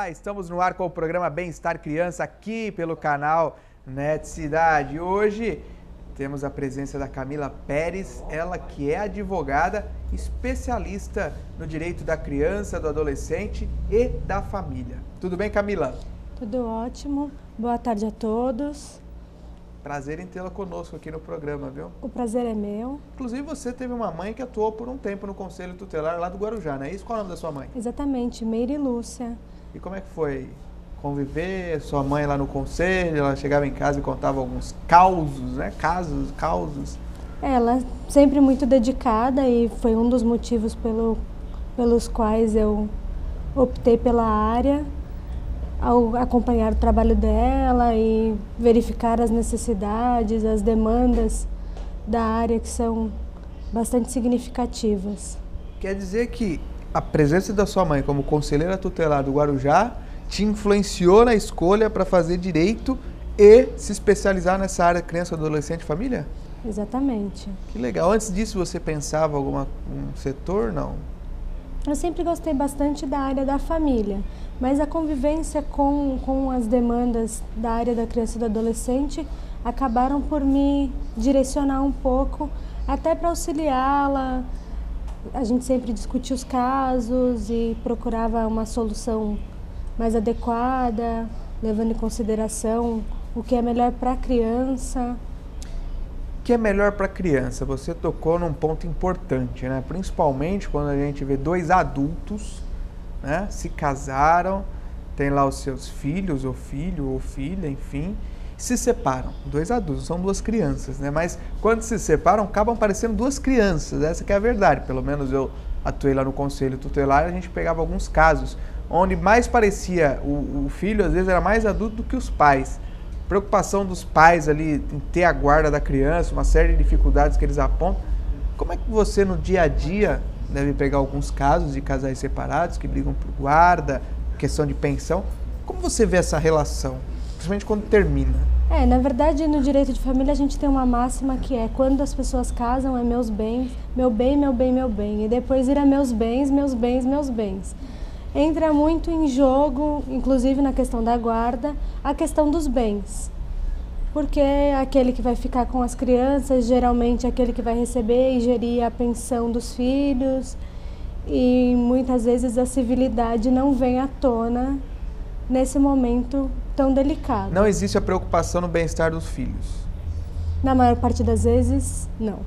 Olá, estamos no ar com o programa Bem-Estar Criança aqui pelo canal NET Cidade. Hoje temos a presença da Camila Pérez, ela que é advogada especialista no direito da criança, do adolescente e da família. Tudo bem, Camila? Tudo ótimo. Boa tarde a todos. Prazer em tê-la conosco aqui no programa, viu? O prazer é meu. Inclusive, você teve uma mãe que atuou por um tempo no Conselho Tutelar lá do Guarujá, não é isso? Qual é o nome da sua mãe? Exatamente, Meire Lúcia. E como é que foi conviver? Sua mãe lá no conselho, ela chegava em casa e contava alguns causos, né? Causos. Ela sempre muito dedicada e foi um dos motivos pelos quais eu optei pela área, ao acompanhar o trabalho dela e verificar as necessidades, as demandas da área que são bastante significativas. Quer dizer que a presença da sua mãe como conselheira tutelar do Guarujá te influenciou na escolha para fazer direito e se especializar nessa área criança, adolescente e família? Exatamente. Que legal. Antes disso você pensava em algum setor, não? Eu sempre gostei bastante da área da família, mas a convivência com as demandas da área da criança e do adolescente acabaram por me direcionar um pouco, até para auxiliá-la. A gente sempre discutia os casos e procurava uma solução mais adequada, levando em consideração o que é melhor para a criança. O que é melhor para a criança? Você tocou num ponto importante, né? Principalmente quando a gente vê dois adultos, né? Se casaram, tem lá os seus filhos, ou filho, ou filha, enfim, se separam. Dois adultos, são duas crianças, né? Mas quando se separam, acabam parecendo duas crianças, essa que é a verdade. Pelo menos eu atuei lá no Conselho Tutelar, a gente pegava alguns casos onde mais parecia o filho, às vezes era mais adulto do que os pais. Preocupação dos pais ali em ter a guarda da criança, uma série de dificuldades que eles apontam. Como é que você no dia a dia deve pegar alguns casos de casais separados que brigam por guarda, questão de pensão? Como você vê essa relação, principalmente quando termina? Na verdade, no direito de família a gente tem uma máxima que é: quando as pessoas casam é meus bens, meu bem, meu bem, meu bem, e depois vira meus bens, meus bens, meus bens. Entra muito em jogo, inclusive na questão da guarda, a questão dos bens. Porque aquele que vai ficar com as crianças, geralmente é aquele que vai receber e gerir a pensão dos filhos, e muitas vezes a civilidade não vem à tona nesse momento tão delicado. Não existe a preocupação no bem-estar dos filhos? Na maior parte das vezes, não.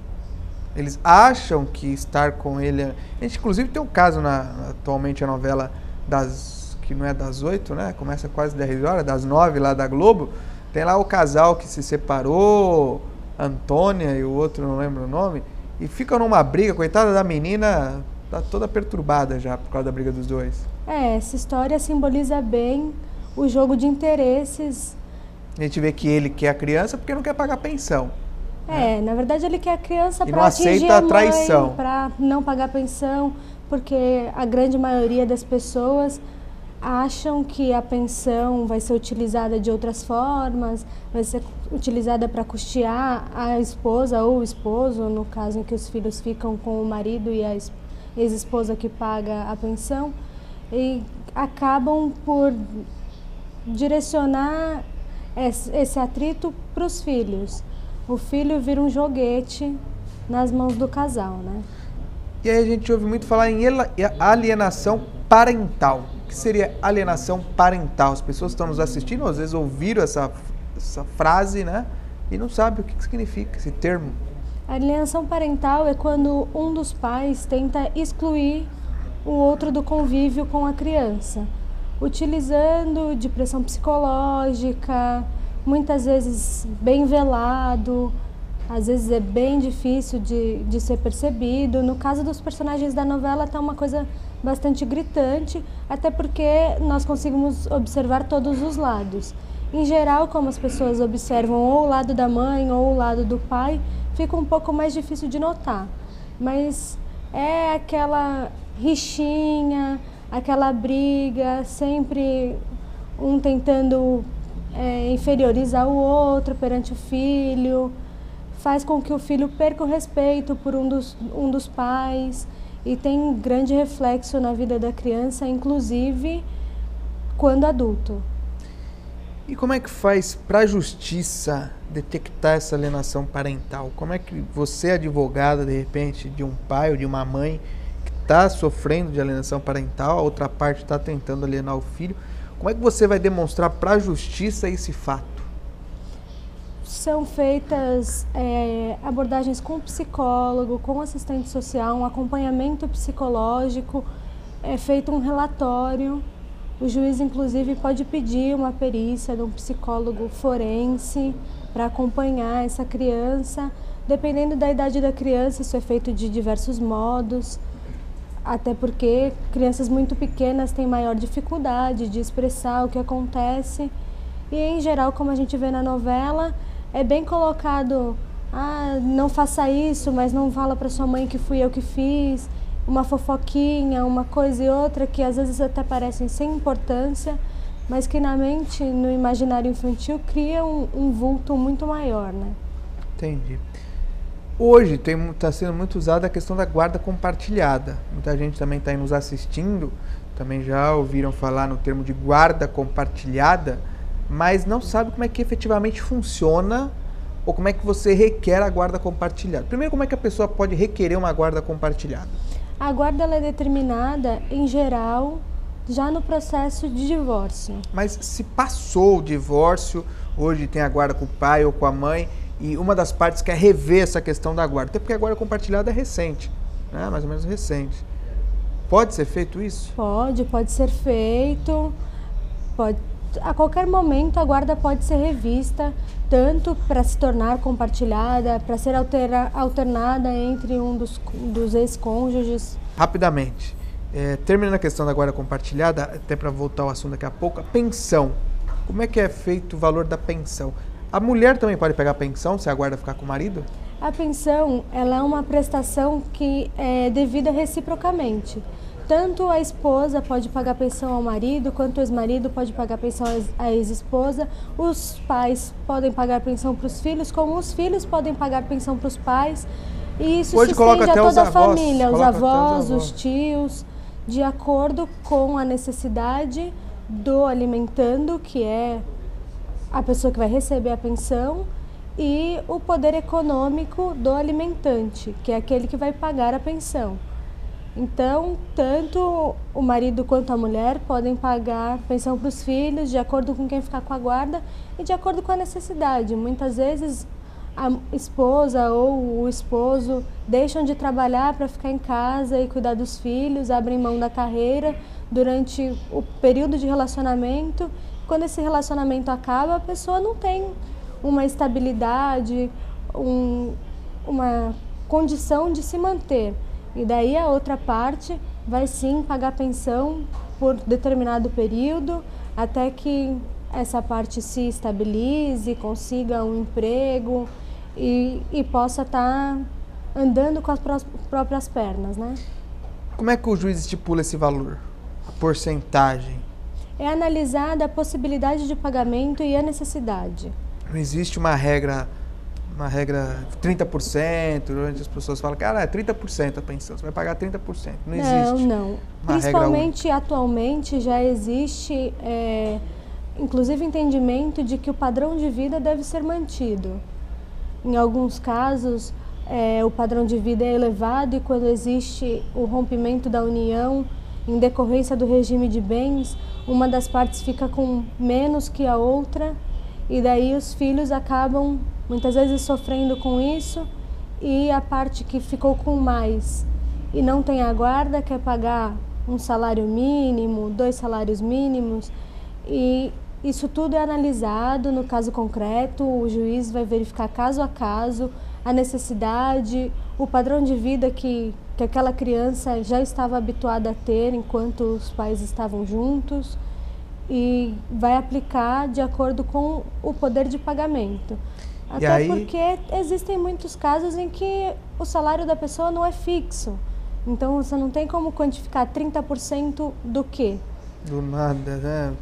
Eles acham que estar com ele... A gente, inclusive, tem um caso atualmente, a novela que não é das 8, né? Começa quase 10 horas, das 9 lá da Globo. Tem lá o casal que se separou, Antônia e o outro, não lembro o nome, e ficam numa briga, coitada da menina, tá toda perturbada já por causa da briga dos dois. Essa história simboliza bem o jogo de interesses. A gente vê que ele quer a criança porque não quer pagar pensão. Na verdade ele quer a criança e para atingir a traição, para não pagar pensão, porque a grande maioria das pessoas acham que a pensão vai ser utilizada de outras formas, vai ser utilizada para custear a esposa ou o esposo, no caso em que os filhos ficam com o marido e a ex-esposa que paga a pensão, e acabam por direcionar esse atrito para os filhos. O filho vira um joguete nas mãos do casal, né? E aí a gente ouve muito falar em alienação parental. O que seria alienação parental? As pessoas que estão nos assistindo, às vezes ouviram essa frase, né? E não sabem o que significa esse termo. A alienação parental é quando um dos pais tenta excluir o outro do convívio com a criança, utilizando de pressão psicológica, muitas vezes bem velado, às vezes é bem difícil de ser percebido. No caso dos personagens da novela está uma coisa bastante gritante, até porque nós conseguimos observar todos os lados. Em geral, como as pessoas observam ou o lado da mãe ou o lado do pai, fica um pouco mais difícil de notar. Mas é aquela rixinha, aquela briga, sempre um tentando inferiorizar o outro perante o filho, faz com que o filho perca o respeito por um dos pais e tem grande reflexo na vida da criança, inclusive quando adulto. E como é que faz para a justiça detectar essa alienação parental? Como é que você, advogada, de repente, de um pai ou de uma mãe que está sofrendo de alienação parental, a outra parte está tentando alienar o filho, como é que você vai demonstrar para a justiça esse fato? São feitas abordagens com psicólogo, com assistente social, um acompanhamento psicológico, é feito um relatório. O juiz, inclusive, pode pedir uma perícia de um psicólogo forense para acompanhar essa criança. Dependendo da idade da criança, isso é feito de diversos modos, até porque crianças muito pequenas têm maior dificuldade de expressar o que acontece. E, em geral, como a gente vê na novela, é bem colocado, não faça isso, mas não fala para sua mãe que fui eu que fiz. Uma fofoquinha, uma coisa e outra que às vezes até parecem sem importância, mas que na mente, no imaginário infantil, cria um vulto muito maior, né? Entendi. Hoje está sendo muito usada a questão da guarda compartilhada. Muita gente também está aí nos assistindo, também já ouviram falar no termo de guarda compartilhada, mas não sabe como é que efetivamente funciona ou como é que você requer a guarda compartilhada. Primeiro, como é que a pessoa pode requerer uma guarda compartilhada? A guarda ela é determinada, em geral, já no processo de divórcio. Mas se passou o divórcio, hoje tem a guarda com o pai ou com a mãe, e uma das partes quer rever essa questão da guarda, até porque a guarda compartilhada é recente, né? Mais ou menos recente. Pode ser feito isso? Pode ser feito. A qualquer momento a guarda pode ser revista, tanto para se tornar compartilhada, para ser alternada entre um dos ex-cônjuges. Rapidamente, terminando a questão da guarda compartilhada, até para voltar ao assunto daqui a pouco, a pensão. Como é que é feito o valor da pensão? A mulher também pode pegar a pensão se a guarda ficar com o marido? A pensão ela é uma prestação que é devida reciprocamente. Tanto a esposa pode pagar pensão ao marido, quanto o ex-marido pode pagar pensão à ex-esposa. Os pais podem pagar pensão para os filhos, como os filhos podem pagar pensão para os pais. E isso hoje se estende a toda a família, os avós, os tios, de acordo com a necessidade do alimentando, que é a pessoa que vai receber a pensão, e o poder econômico do alimentante, que é aquele que vai pagar a pensão. Então, tanto o marido quanto a mulher podem pagar pensão para os filhos, de acordo com quem ficar com a guarda e de acordo com a necessidade. Muitas vezes a esposa ou o esposo deixam de trabalhar para ficar em casa e cuidar dos filhos, abrem mão da carreira durante o período de relacionamento. Quando esse relacionamento acaba, a pessoa não tem uma estabilidade, uma condição de se manter. E daí a outra parte vai sim pagar pensão por determinado período, até que essa parte se estabilize, consiga um emprego e possa estar andando com as próprias pernas, né? Como é que o juiz estipula esse valor? A porcentagem? É analisada a possibilidade de pagamento e a necessidade. Não existe uma regra 30%, onde as pessoas falam, cara, é 30% a pensão, você vai pagar 30%. Não existe. Não. Principalmente atualmente já existe, inclusive, entendimento de que o padrão de vida deve ser mantido. Em alguns casos, o padrão de vida é elevado e quando existe o rompimento da união, em decorrência do regime de bens, uma das partes fica com menos que a outra e daí os filhos acabam muitas vezes sofrendo com isso e a parte que ficou com mais e não tem a guarda quer pagar um salário mínimo, 2 salários mínimos e isso tudo é analisado no caso concreto, o juiz vai verificar caso a caso a necessidade, o padrão de vida que aquela criança já estava habituada a ter enquanto os pais estavam juntos e vai aplicar de acordo com o poder de pagamento. Até porque existem muitos casos em que o salário da pessoa não é fixo. Então você não tem como quantificar 30% do quê? Do nada, né?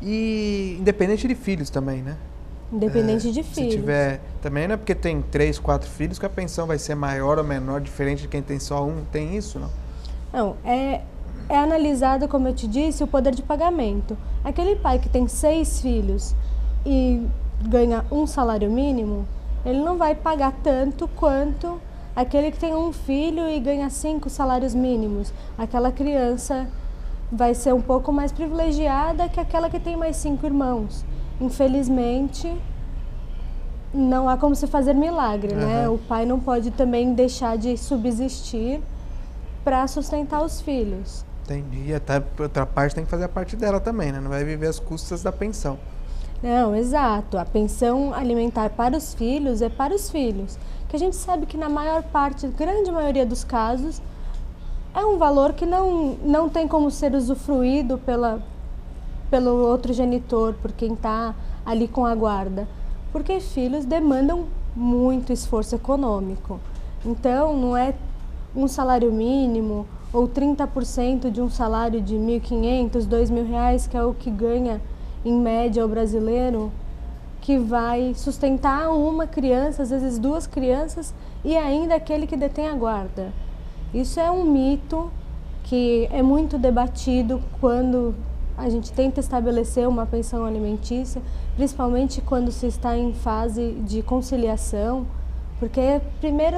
E independente de filhos também, né? Independente de filhos. Se tiver, também não é porque tem 3, 4 filhos que a pensão vai ser maior ou menor, diferente de quem tem só um. Tem isso, não? Não, é analisado, como eu te disse, o poder de pagamento. Aquele pai que tem 6 filhos e ganha um salário mínimo, ele não vai pagar tanto quanto aquele que tem um filho e ganha 5 salários mínimos. Aquela criança vai ser um pouco mais privilegiada que aquela que tem mais 5 irmãos. Infelizmente, não há como se fazer milagre, né? O pai não pode também deixar de subsistir para sustentar os filhos. Entendi. Até outra parte tem que fazer a parte dela também, né? Não vai viver às custas da pensão. Não, exato. A pensão alimentar para os filhos é para os filhos. Que a gente sabe que na maior parte, grande maioria dos casos, é um valor que não tem como ser usufruído pelo outro genitor, por quem está ali com a guarda. Porque filhos demandam muito esforço econômico. Então, não é um salário mínimo ou 30% de um salário de R$ 1.500, R$ 2.000, que é o que ganha em média o brasileiro, que vai sustentar uma criança, às vezes 2 crianças, e ainda aquele que detém a guarda. Isso é um mito que é muito debatido quando a gente tenta estabelecer uma pensão alimentícia, principalmente quando se está em fase de conciliação, porque primeiro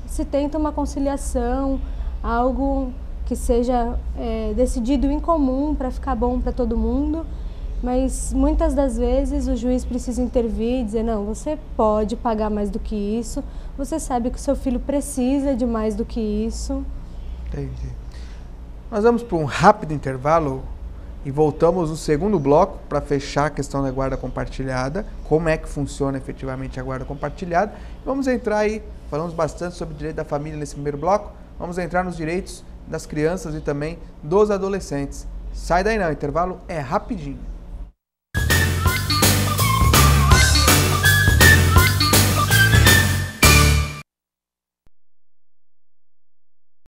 se tenta uma conciliação, algo que seja decidido em comum para ficar bom para todo mundo, mas muitas das vezes o juiz precisa intervir e dizer, não, você pode pagar mais do que isso, você sabe que o seu filho precisa de mais do que isso. Entendi. Nós vamos para um rápido intervalo e voltamos no segundo bloco para fechar a questão da guarda compartilhada, como é que funciona efetivamente a guarda compartilhada. Vamos entrar aí, falamos bastante sobre o direito da família nesse primeiro bloco, vamos entrar nos direitos das crianças e também dos adolescentes. Sai daí não, o intervalo é rapidinho.